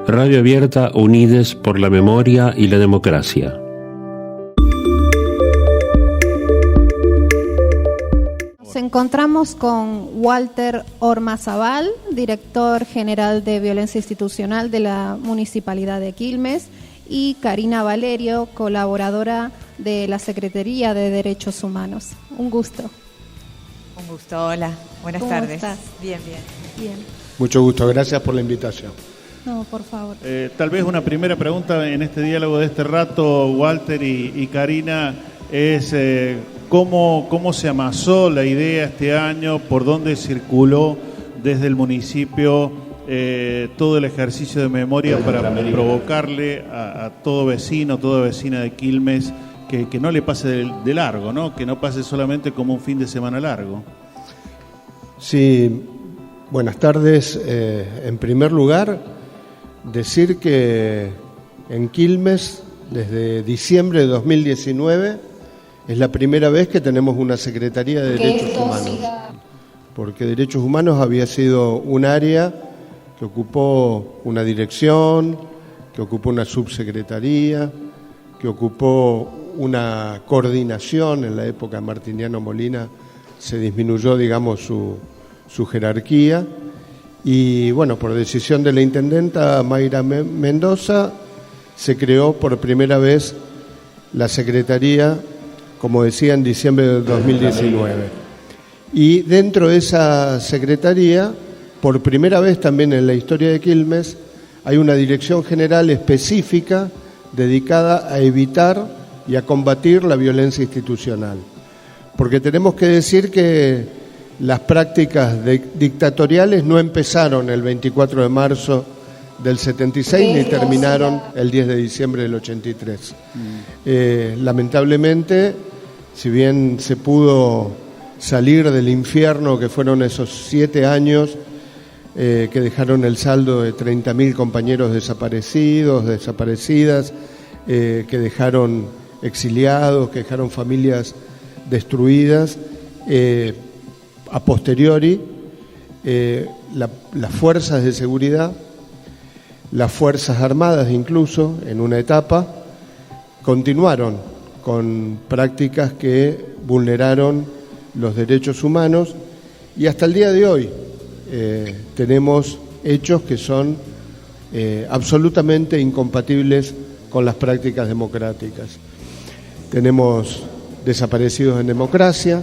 Radio Abierta, unides por la memoria y la democracia. Nos encontramos con Walter Ormazábal, director general de Violencia Institucional de la Municipalidad de Quilmes, y Karina Valerio, colaboradora de la Secretaría de Derechos Humanos. Un gusto. Un gusto, hola. Buenas ¿Cómo tardes. estás? Bien. Mucho gusto, gracias por la invitación. No, por favor. Tal vez una primera pregunta en este diálogo de este rato, Walter y Karina, es ¿cómo se amasó la idea este año? ¿Por dónde circuló desde el municipio todo el ejercicio de memoria para provocarle a todo vecino, toda vecina de Quilmes que no le pase de largo, ¿no? Que no pase solamente como un fin de semana largo? Sí, buenas tardes. En primer lugar, decir que en Quilmes, desde diciembre de 2019, es la primera vez que tenemos una Secretaría de Derechos Humanos. Porque Derechos Humanos había sido un área que ocupó una dirección, que ocupó una subsecretaría, que ocupó una coordinación. En la época de Martiniano Molina se disminuyó, digamos, su jerarquía. Y bueno, por decisión de la intendenta Mayra Mendoza, se creó por primera vez la Secretaría, como decía, en diciembre de 2019. Y dentro de esa Secretaría, por primera vez también en la historia de Quilmes, hay una dirección general específica dedicada a evitar y a combatir la violencia institucional. Porque tenemos que decir que las prácticas dictatoriales no empezaron el 24 de marzo del 76 ni terminaron el 10 de diciembre del 83. Lamentablemente, si bien se pudo salir del infierno que fueron esos 7 años que dejaron el saldo de 30.000 compañeros desaparecidos, desaparecidas, que dejaron exiliados, que dejaron familias destruidas, a posteriori, las fuerzas de seguridad, las Fuerzas Armadas incluso, en una etapa, continuaron con prácticas que vulneraron los derechos humanos y hasta el día de hoy tenemos hechos que son absolutamente incompatibles con las prácticas democráticas. Tenemos desaparecidos en democracia,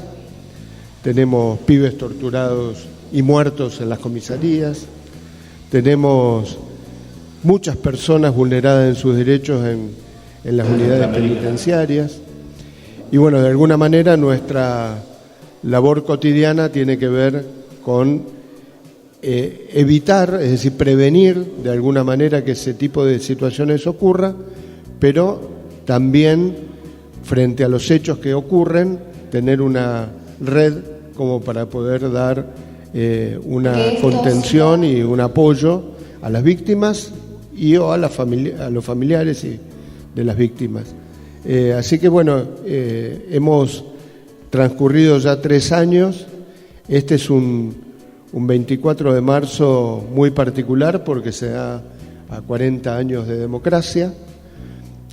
tenemos pibes torturados y muertos en las comisarías, tenemos muchas personas vulneradas en sus derechos en las unidades penitenciarias. Y bueno, de alguna manera nuestra labor cotidiana tiene que ver con evitar, es decir, prevenir de alguna manera que ese tipo de situaciones ocurra, pero también frente a los hechos que ocurren, tener una red como para poder dar una contención y un apoyo a las víctimas y o a los familiares de las víctimas. Así que bueno, hemos transcurrido ya 3 años. Este es un 24 de marzo muy particular porque se da a 40 años de democracia.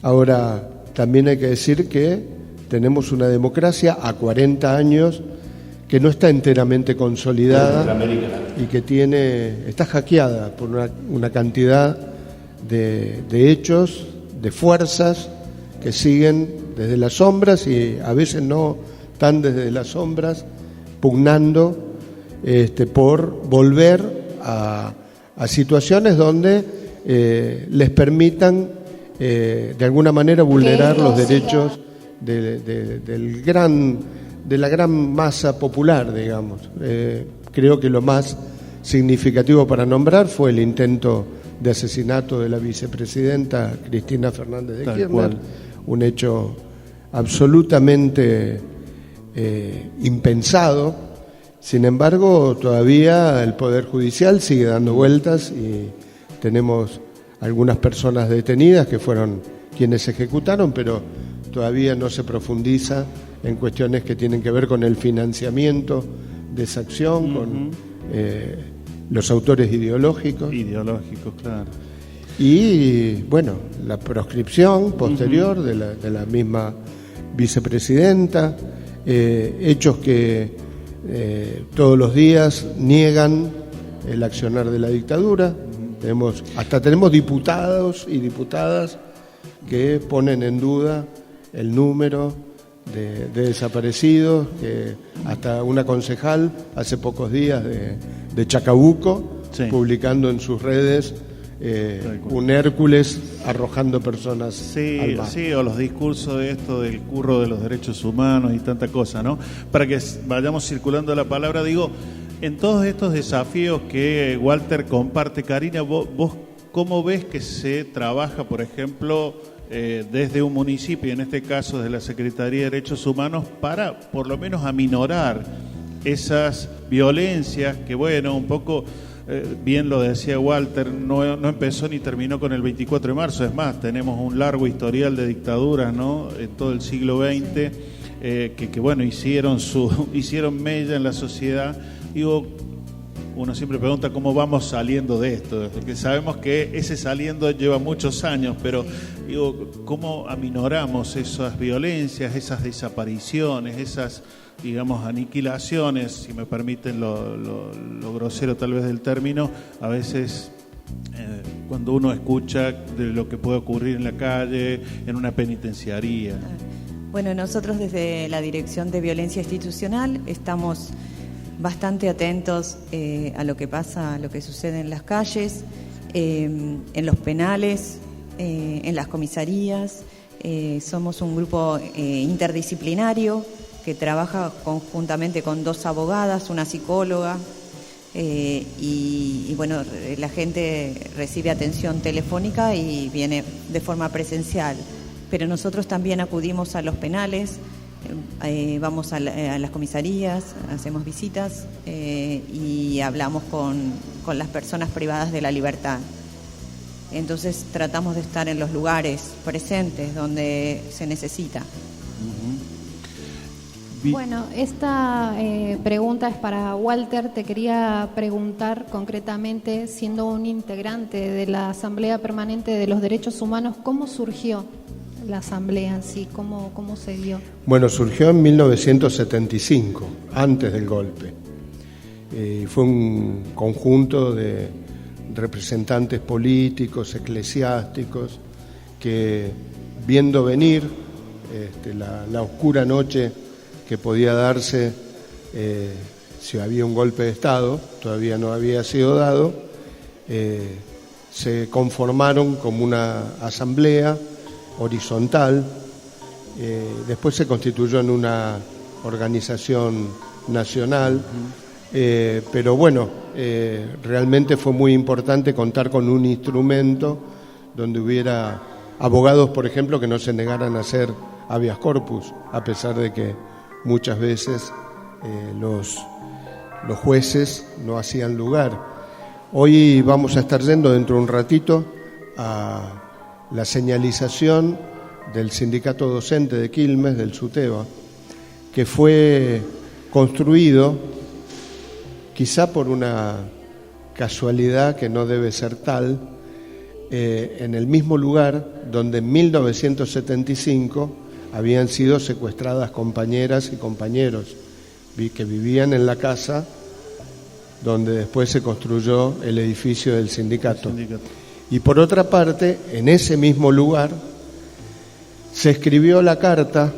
Ahora, también hay que decir que tenemos una democracia a 40 años que no está enteramente consolidada y que está hackeada por una cantidad de hechos, de fuerzas que siguen desde las sombras y a veces no tan desde las sombras, pugnando por volver a situaciones donde les permitan de alguna manera vulnerar los derechos de la gran masa popular, digamos. Creo que lo más significativo para nombrar fue el intento de asesinato de la vicepresidenta Cristina Fernández de Kirchner, un hecho absolutamente impensado. Sin embargo, todavía el Poder Judicial sigue dando vueltas y tenemos algunas personas detenidas que fueron quienes ejecutaron, pero todavía no se profundiza en cuestiones que tienen que ver con el financiamiento de esa acción, con los autores ideológicos. Ideológicos, claro. Y bueno, la proscripción posterior de la misma vicepresidenta, hechos que todos los días niegan el accionar de la dictadura. Tenemos diputados y diputadas que ponen en duda el número de desaparecidos, que hasta una concejal hace pocos días de Chacabuco, sí, publicando en sus redes un Hércules arrojando personas al mar. Sí, o los discursos de esto del curro de los derechos humanos y tanta cosa, ¿no? Para que vayamos circulando la palabra, digo, en todos estos desafíos que Walter comparte, Karina, vos ¿cómo ves que se trabaja, por ejemplo, desde un municipio, en este caso de la Secretaría de Derechos Humanos, para por lo menos aminorar esas violencias que, bueno, un poco... bien lo decía Walter, no empezó ni terminó con el 24 de marzo, es más, tenemos un largo historial de dictaduras, ¿no?, en todo el siglo XX, que bueno, hicieron mella en la sociedad. Digo, uno siempre pregunta cómo vamos saliendo de esto, porque sabemos que ese saliendo lleva muchos años, pero digo, ¿cómo aminoramos esas violencias, esas desapariciones, esas, digamos, aniquilaciones, si me permiten lo grosero tal vez del término, a veces cuando uno escucha de lo que puede ocurrir en la calle, en una penitenciaría? Bueno, nosotros desde la Dirección de Violencia Institucional estamos bastante atentos a lo que pasa, a lo que sucede en las calles, en los penales, en las comisarías. Somos un grupo interdisciplinario que trabaja conjuntamente con 2 abogadas, una psicóloga, y bueno, la gente recibe atención telefónica y viene de forma presencial, pero nosotros también acudimos a los penales, vamos a las comisarías, hacemos visitas y hablamos con las personas privadas de la libertad. Entonces tratamos de estar en los lugares presentes donde se necesita. Bueno, esta pregunta es para Walter. Te quería preguntar concretamente, siendo un integrante de la Asamblea Permanente de los Derechos Humanos, ¿cómo surgió la Asamblea en sí? ¿Cómo se dio? Bueno, surgió en 1975, antes del golpe. Fue un conjunto de representantes políticos, eclesiásticos, que viendo venir la oscura noche que podía darse si había un golpe de Estado, todavía no había sido dado, se conformaron como una asamblea horizontal, después se constituyó en una organización nacional, pero bueno, realmente fue muy importante contar con un instrumento donde hubiera abogados, por ejemplo, que no se negaran a hacer habeas corpus, a pesar de que muchas veces los jueces no hacían lugar. Hoy vamos a estar yendo dentro de un ratito a la señalización del sindicato docente de Quilmes, del SUTEBA, que fue construido quizá por una casualidad que no debe ser tal, en el mismo lugar donde en 1975 habían sido secuestradas compañeras y compañeros que vivían en la casa donde después se construyó el edificio del sindicato. Y por otra parte, en ese mismo lugar se escribió la carta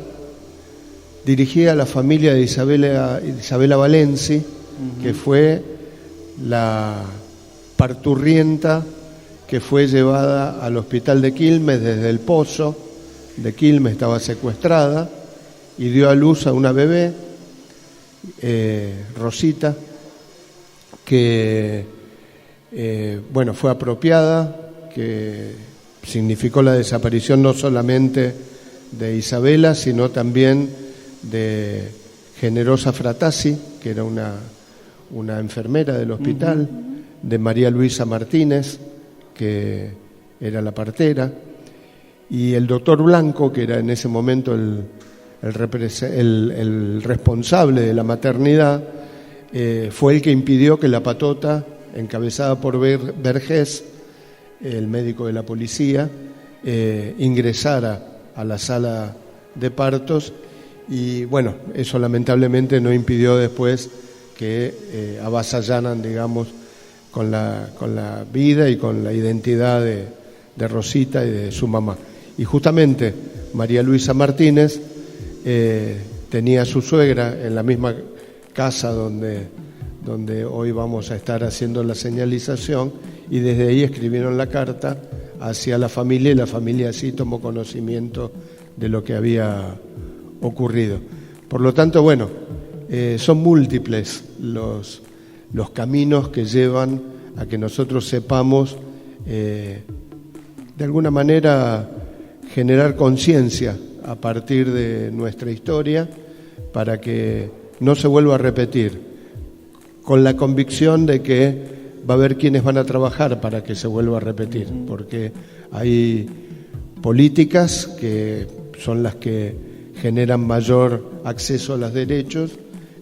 dirigida a la familia de Isabela Valenci, que fue la parturrienta que fue llevada al hospital de Quilmes desde el Pozo de Quilmes, estaba secuestrada y dio a luz a una bebé, Rosita, que fue apropiada, que significó la desaparición no solamente de Isabela, sino también de Generosa Fratasi, que era una enfermera del hospital, de María Luisa Martínez, que era la partera, y el doctor Blanco, que era en ese momento el responsable de la maternidad, fue el que impidió que la patota, encabezada por Vergés, el médico de la policía, ingresara a la sala de partos y bueno, eso lamentablemente no impidió después que avasallaran, digamos, con la vida y con la identidad de Rosita y de su mamá. Y justamente María Luisa Martínez tenía a su suegra en la misma casa donde hoy vamos a estar haciendo la señalización, y desde ahí escribieron la carta hacia la familia, y la familia así tomó conocimiento de lo que había ocurrido. Por lo tanto, bueno, son múltiples los caminos que llevan a que nosotros sepamos de alguna manera generar conciencia a partir de nuestra historia para que no se vuelva a repetir, con la convicción de que va a haber quienes van a trabajar para que se vuelva a repetir, porque hay políticas que son las que generan mayor acceso a los derechos,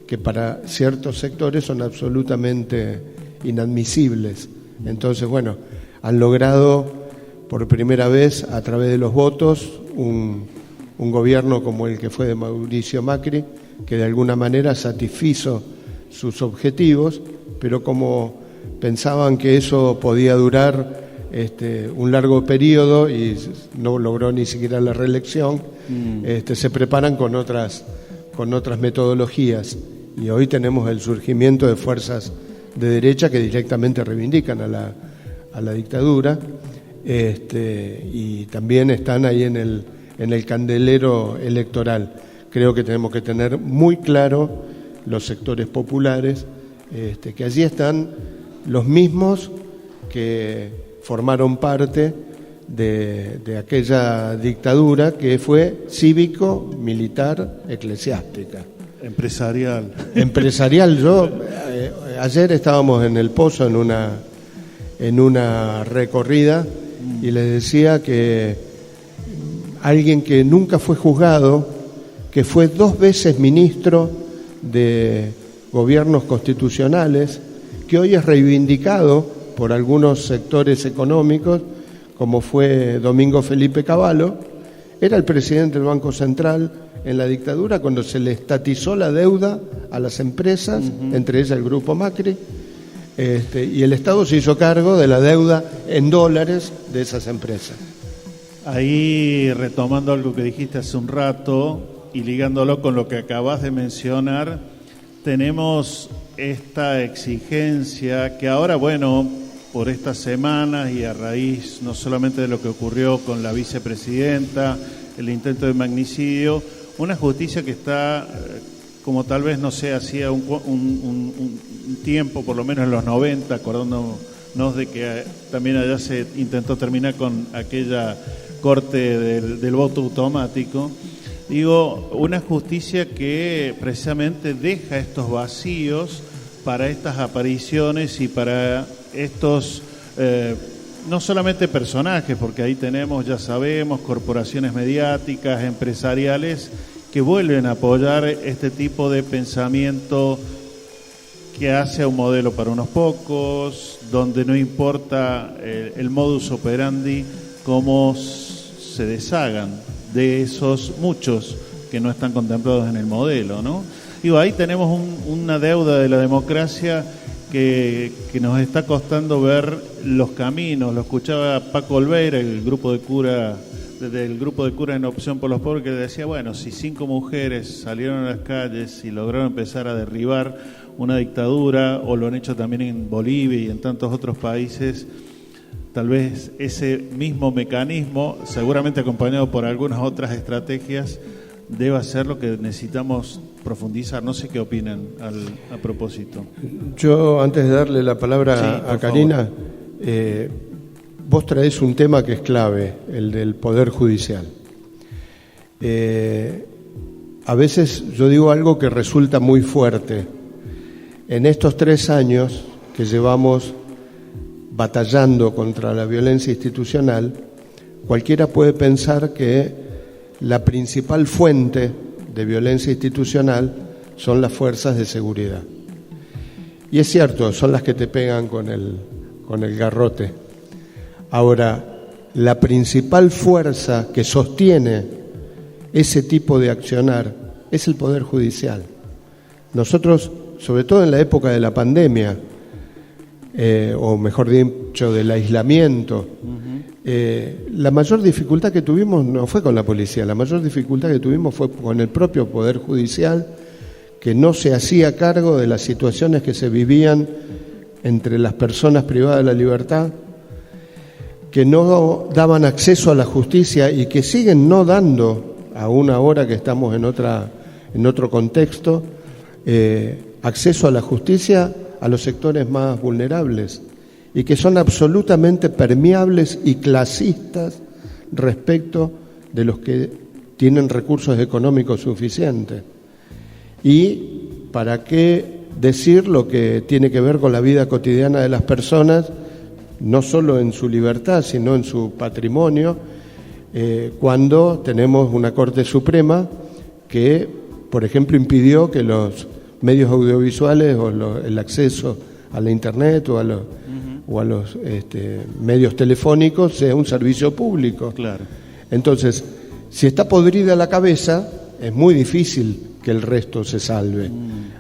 que para ciertos sectores son absolutamente inadmisibles. Entonces, bueno, han logrado por primera vez a través de los votos un gobierno como el que fue de Mauricio Macri, que de alguna manera satisfizo sus objetivos, pero como pensaban que eso podía durar un largo periodo y no logró ni siquiera la reelección, se preparan con otras metodologías, y hoy tenemos el surgimiento de fuerzas de derecha que directamente reivindican a la dictadura, y también están ahí en el candelero electoral. Creo que tenemos que tener muy claro los sectores populares, que allí están los mismos que formaron parte de aquella dictadura que fue cívico, militar, eclesiástica. Empresarial. Yo ayer estábamos en El Pozo en una recorrida y les decía que alguien que nunca fue juzgado, que fue 2 veces ministro de gobiernos constitucionales, que hoy es reivindicado por algunos sectores económicos, como fue Domingo Felipe Cavallo, era el presidente del Banco Central en la dictadura cuando se le estatizó la deuda a las empresas, entre ellas el Grupo Macri, y el Estado se hizo cargo de la deuda en dólares de esas empresas. Ahí, retomando algo que dijiste hace un rato y ligándolo con lo que acabas de mencionar, tenemos esta exigencia que ahora, bueno, por estas semanas y a raíz no solamente de lo que ocurrió con la vicepresidenta, el intento de magnicidio, una justicia que está, como tal vez, no sé, hacía un tiempo, por lo menos en los 90, acordándonos de que también allá se intentó terminar con aquella corte del voto automático. Digo, una justicia que precisamente deja estos vacíos para estas apariciones y para estos, no solamente personajes, porque ahí tenemos, ya sabemos, corporaciones mediáticas, empresariales, que vuelven a apoyar este tipo de pensamiento que hace un modelo para unos pocos, donde no importa el modus operandi, cómo se deshagan de esos muchos que no están contemplados en el modelo, ¿no? Digo, ahí tenemos una deuda de la democracia que nos está costando ver los caminos. Lo escuchaba Paco Olveira, del grupo de cura en Opción por los Pobres, que decía, bueno, si 5 mujeres salieron a las calles y lograron empezar a derribar una dictadura, o lo han hecho también en Bolivia y en tantos otros países, tal vez ese mismo mecanismo, seguramente acompañado por algunas otras estrategias, deba ser lo que necesitamos profundizar. No sé qué opinan a propósito. Yo, antes de darle la palabra a Karina, vos traés un tema que es clave, el del Poder Judicial. A veces yo digo algo que resulta muy fuerte. En estos 3 años que llevamos batallando contra la violencia institucional, cualquiera puede pensar que la principal fuente de violencia institucional son las fuerzas de seguridad. Y es cierto, son las que te pegan con el garrote. Ahora, la principal fuerza que sostiene ese tipo de accionar es el Poder Judicial. Nosotros, sobre todo en la época de la pandemia, o mejor dicho, del aislamiento, la mayor dificultad que tuvimos no fue con la policía, la mayor dificultad que tuvimos fue con el propio Poder Judicial, que no se hacía cargo de las situaciones que se vivían entre las personas privadas de la libertad, que no daban acceso a la justicia y que siguen no dando, aún ahora que estamos en otro contexto, acceso a la justicia a los sectores más vulnerables, y que son absolutamente permeables y clasistas respecto de los que tienen recursos económicos suficientes. Y para qué decir lo que tiene que ver con la vida cotidiana de las personas, no solo en su libertad, sino en su patrimonio, cuando tenemos una Corte Suprema que, por ejemplo, impidió que los medios audiovisuales o el acceso a la Internet o a los medios telefónicos sea un servicio público. Claro. Entonces, si está podrida la cabeza, es muy difícil que el resto se salve.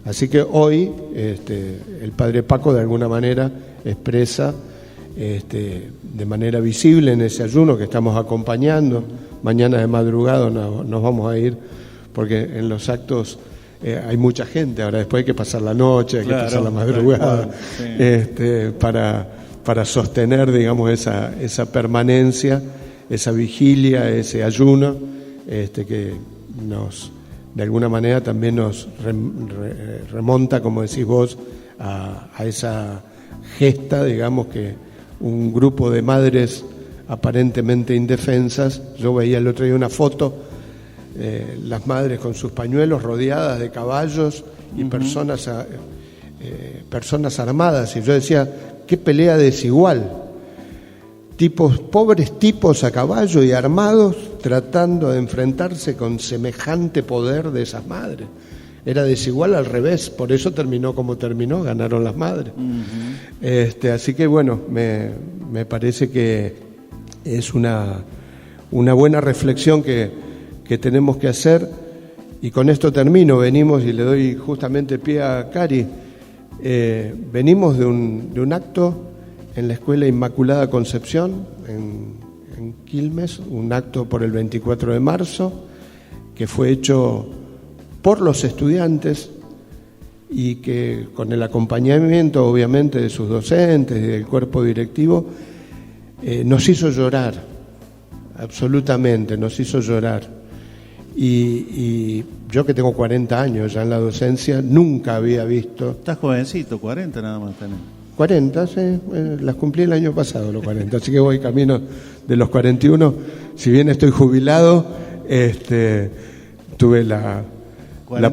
Así que hoy el padre Paco de alguna manera expresa de manera visible en ese ayuno que estamos acompañando. Mañana de madrugada nos vamos a ir, porque en los actos hay mucha gente, ahora después hay que pasar la noche, hay que pasar la madrugada, sí. para sostener, digamos, esa permanencia, esa vigilia, ese ayuno, que nos, de alguna manera también nos remonta, como decís vos, a esa gesta, digamos, que un grupo de madres aparentemente indefensas. Yo veía el otro día una foto, las madres con sus pañuelos rodeadas de caballos y personas armadas, y yo decía, qué pelea desigual, pobres tipos a caballo y armados tratando de enfrentarse con semejante poder de esas madres. Era desigual al revés, por eso terminó como terminó, ganaron las madres. Así que bueno, me parece que es una buena reflexión que tenemos que hacer, y con esto termino. Venimos, y le doy justamente pie a Cari, venimos de un acto en la Escuela Inmaculada Concepción, en Quilmes, un acto por el 24 de marzo, que fue hecho por los estudiantes y que, con el acompañamiento obviamente de sus docentes y del cuerpo directivo, nos hizo llorar, absolutamente nos hizo llorar. Y yo, que tengo 40 años ya en la docencia, nunca había visto... Estás jovencito, 40 nada más tenés. 40, sí, las cumplí el año pasado, los 40, así que voy camino de los 41. Si bien estoy jubilado, tuve la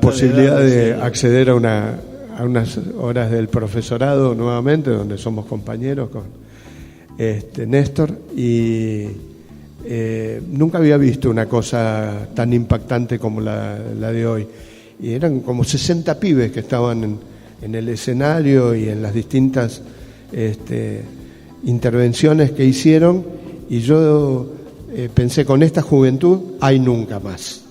posibilidad de acceder a unas horas del profesorado nuevamente, donde somos compañeros con Néstor, y nunca había visto una cosa tan impactante como la de hoy. Y eran como 60 pibes que estaban en el escenario y en las distintas intervenciones que hicieron, y yo pensé, con esta juventud hay nunca más.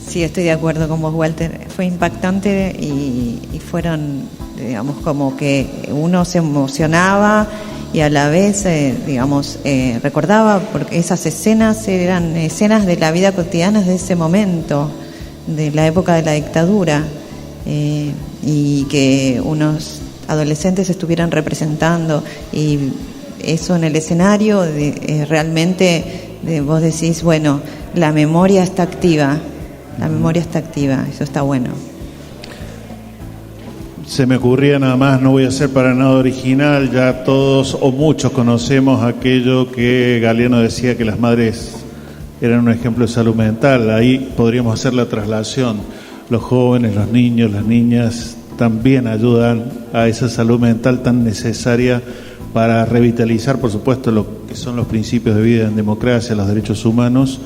Sí, estoy de acuerdo con vos, Walter. Fue impactante y fueron, digamos, como que uno se emocionaba y a la vez, recordaba, porque esas escenas eran escenas de la vida cotidiana de ese momento, de la época de la dictadura, y que unos adolescentes estuvieran representando, y eso en el escenario, realmente vos decís, bueno, la memoria está activa. La memoria está activa, eso está bueno. Se me ocurría nada más, no voy a ser para nada original, ya todos o muchos conocemos aquello que Galeano decía, que las madres eran un ejemplo de salud mental. Ahí podríamos hacer la traslación. Los jóvenes, los niños, las niñas también ayudan a esa salud mental tan necesaria para revitalizar, por supuesto, lo que son los principios de vida en democracia, los derechos humanos,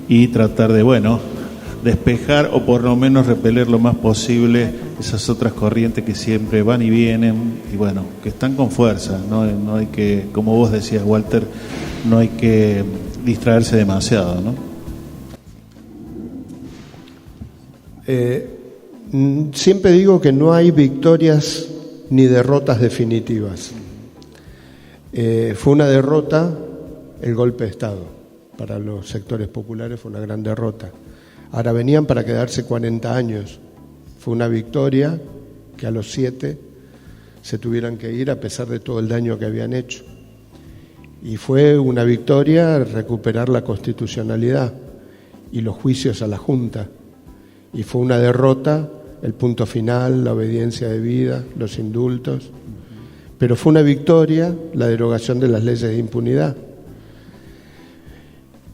y tratar de, despejar o por lo menos repeler lo más posible esas otras corrientes que siempre van y vienen y bueno, que están con fuerza, no hay que, como vos decías, Walter, no hay que distraerse demasiado, ¿no? Siempre digo que no hay victorias ni derrotas definitivas. Fue una derrota el golpe de Estado. Para los sectores populares fue una gran derrota. Ahora venían para quedarse 40 años. Fue una victoria que a los 7 se tuvieran que ir a pesar de todo el daño que habían hecho. Y fue una victoria recuperar la constitucionalidad y los juicios a la Junta. Y fue una derrota el punto final, la obediencia debida, los indultos. Pero fue una victoria la derogación de las leyes de impunidad.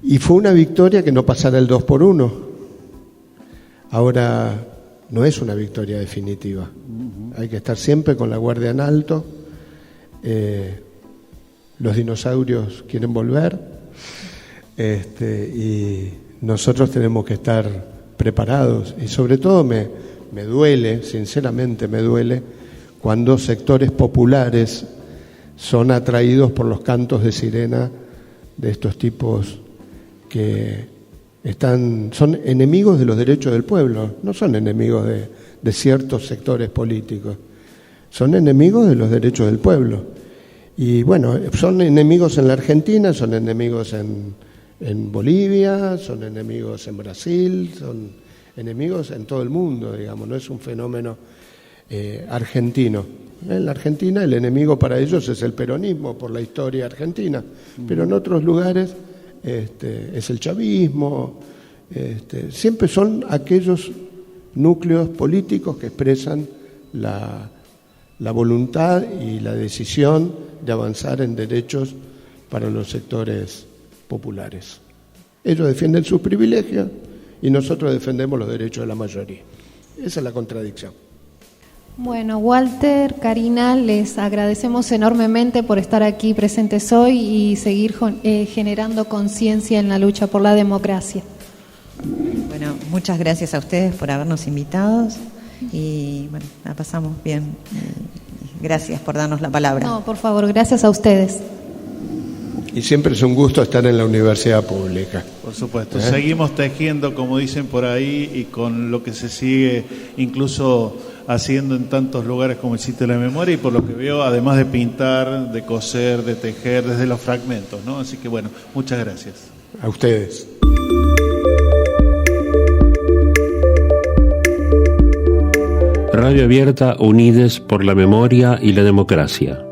Y fue una victoria que no pasara el 2-1. Ahora no es una victoria definitiva. Hay que estar siempre con la guardia en alto. Los dinosaurios quieren volver. Y nosotros tenemos que estar preparados. Y sobre todo me duele, sinceramente me duele, cuando sectores populares son atraídos por los cantos de sirena de estos tipos que son enemigos de los derechos del pueblo, no son enemigos de ciertos sectores políticos, son enemigos de los derechos del pueblo. Y bueno, son enemigos en la Argentina, son enemigos en Bolivia, son enemigos en Brasil, son enemigos en todo el mundo, digamos, no es un fenómeno argentino. En la Argentina el enemigo para ellos es el peronismo por la historia argentina, pero en otros lugares es el chavismo, siempre son aquellos núcleos políticos que expresan la voluntad y la decisión de avanzar en derechos para los sectores populares. Ellos defienden sus privilegios y nosotros defendemos los derechos de la mayoría. Esa es la contradicción. Bueno, Walter, Karina, les agradecemos enormemente por estar aquí presentes hoy y seguir generando conciencia en la lucha por la democracia. Bueno, muchas gracias a ustedes por habernos invitado y bueno, la pasamos bien. Gracias por darnos la palabra. No, por favor, gracias a ustedes. Y siempre es un gusto estar en la universidad pública. Por supuesto, seguimos tejiendo, como dicen por ahí, y con lo que se sigue incluso haciendo en tantos lugares como el sitio de la memoria, y por lo que veo, además de pintar, de coser, de tejer, desde los fragmentos, ¿no? Así que bueno, muchas gracias. A ustedes. Radio Abierta, unides por la memoria y la democracia.